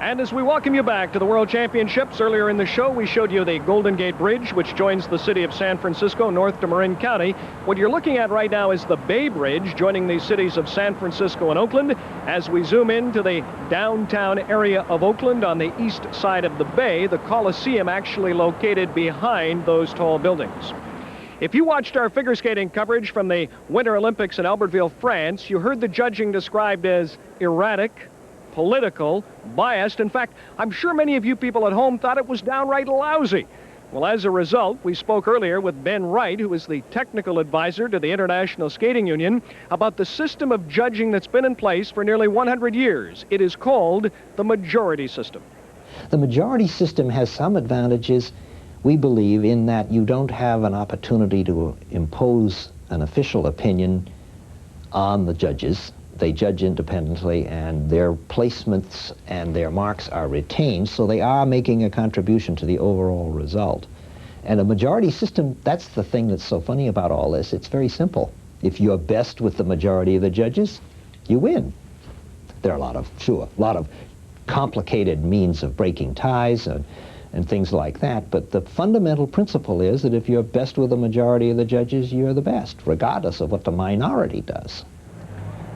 And as we welcome you back to the World Championships, earlier in the show, we showed you the Golden Gate Bridge, which joins the city of San Francisco north to Marin County. What you're looking at right now is the Bay Bridge, joining the cities of San Francisco and Oakland. As we zoom into the downtown area of Oakland on the east side of the bay, the Coliseum actually located behind those tall buildings. If you watched our figure skating coverage from the Winter Olympics in Albertville, France, you heard the judging described as erratic, political, biased. In fact, I'm sure many of you people at home thought it was downright lousy. Well, as a result, we spoke earlier with Ben Wright, who is the technical advisor to the International Skating Union, about the system of judging that's been in place for nearly 100 years. It is called the majority system. The majority system has some advantages, we believe, in that you don't have an opportunity to impose an official opinion on the judges. They judge independently, and their placements and their marks are retained, so they are making a contribution to the overall result. And a majority system, that's the thing that's so funny about all this. It's very simple. If you're best with the majority of the judges, you win. There are a lot of complicated means of breaking ties and things like that, but the fundamental principle is that if you're best with the majority of the judges, you're the best, regardless of what the minority does.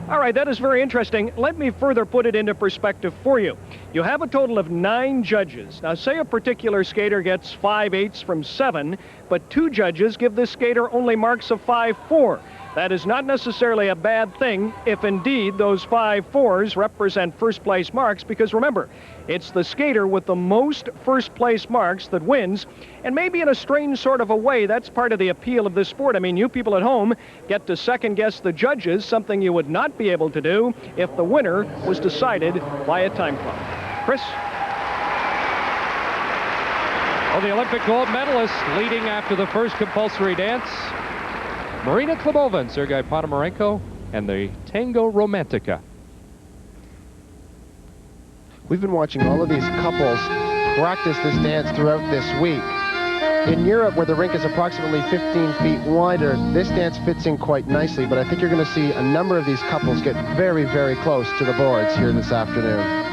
All right, that is very interesting. Let me further put it into perspective for you. You have a total of 9 judges. Now, say a particular skater gets 5/8 from 7, but 2 judges give this skater only marks of 5/4. That is not necessarily a bad thing if indeed those 5/4s represent first place marks, because remember, it's the skater with the most first place marks that wins. And maybe in a strange sort of a way, that's part of the appeal of this sport. I mean, you people at home get to second guess the judges, something you would not be able to do if the winner was decided by a time clock. Chris? Well, the Olympic gold medalist leading after the first compulsory dance, Marina Klimova-Sergei Ponomarenko, and the Tango Romantica. We've been watching all of these couples practice this dance throughout this week. In Europe, where the rink is approximately 15 feet wider, this dance fits in quite nicely, but I think you're going to see a number of these couples get very, very close to the boards here this afternoon.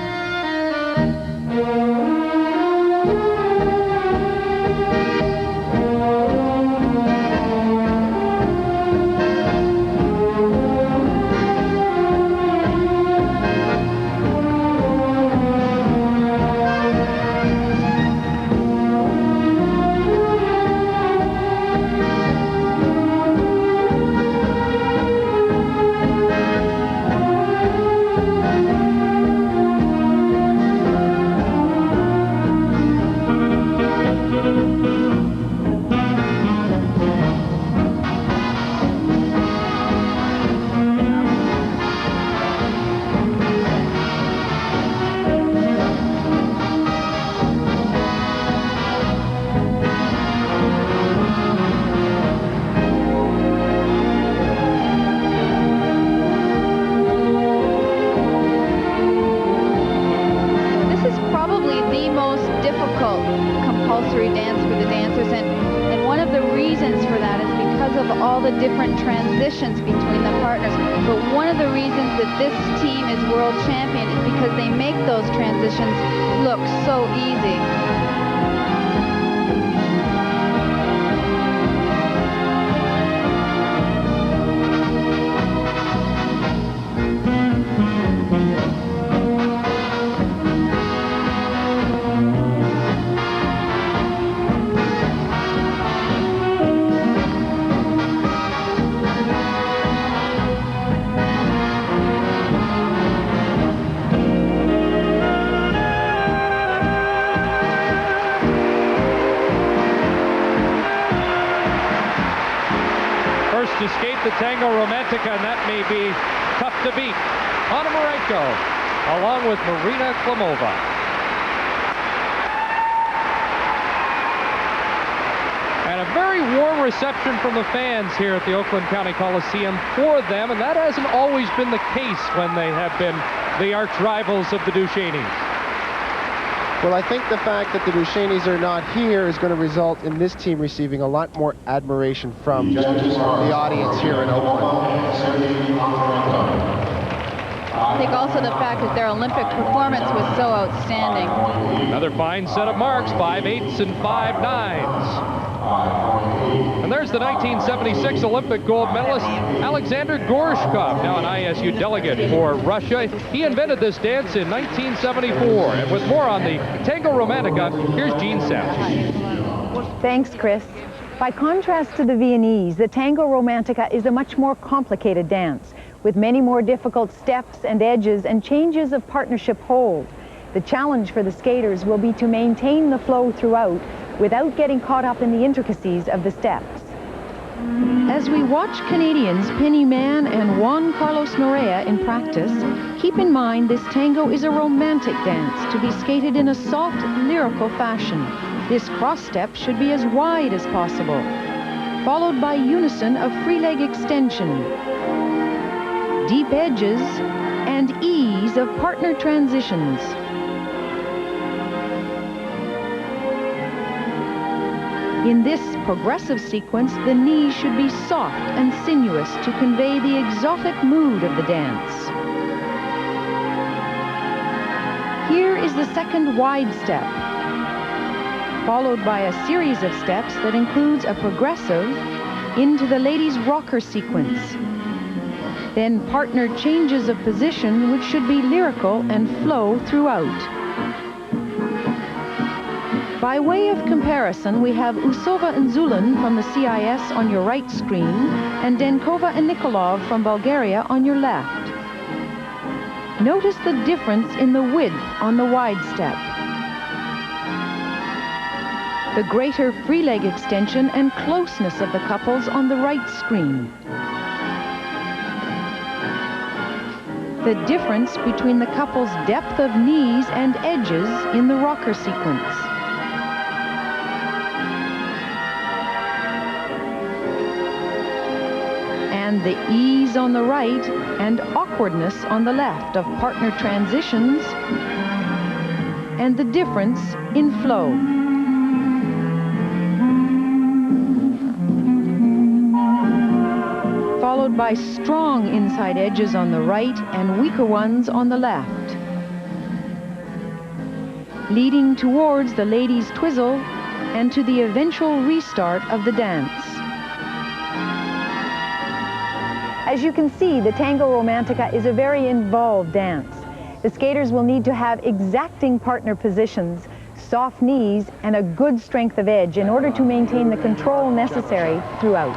Different transitions between the partners, but one of the reasons that this team is world champion is because they make those transitions look so easy. Escape the Tango Romantica, and that may be tough to beat. Ponomarenko, along with Marina Klimova. And a very warm reception from the fans here at the Oakland County Coliseum for them, and that hasn't always been the case when they have been the arch rivals of the Duchenes. Well, I think the fact that the Duchenes are not here is going to result in this team receiving a lot more admiration from the audience here in Oakland. I think also the fact that their Olympic performance was so outstanding. Another fine set of marks, 5/8s and 5/9s. And there's the 1976 Olympic gold medalist, Alexander Gorshkov, now an ISU delegate for Russia. He invented this dance in 1974. And with more on the Tango Romantica, here's Gene Savage. Thanks, Chris. By contrast to the Viennese, the Tango Romantica is a much more complicated dance, with many more difficult steps and edges and changes of partnership hold. The challenge for the skaters will be to maintain the flow throughout without getting caught up in the intricacies of the steps. As we watch Canadians Penny Mann and Juan Carlos Norea in practice, keep in mind this tango is a romantic dance to be skated in a soft, lyrical fashion. This cross step should be as wide as possible, followed by unison of free leg extension, deep edges, and ease of partner transitions. In this progressive sequence, the knees should be soft and sinuous to convey the exotic mood of the dance. Here is the second wide step, followed by a series of steps that includes a progressive into the ladies' rocker sequence. Then partner changes of position, which should be lyrical and flow throughout. By way of comparison, we have Usova and Zulin from the CIS on your right screen, and Denkova and Nikolov from Bulgaria on your left. Notice the difference in the width on the wide step, the greater free leg extension and closeness of the couples on the right screen. The difference between the couples' depth of knees and edges in the rocker sequence. And the ease on the right and awkwardness on the left of partner transitions, and the difference in flow. Followed by strong inside edges on the right and weaker ones on the left, leading towards the ladies' twizzle and to the eventual restart of the dance. As you can see, the Tango Romantica is a very involved dance. The skaters will need to have exacting partner positions, soft knees, and a good strength of edge in order to maintain the control necessary throughout.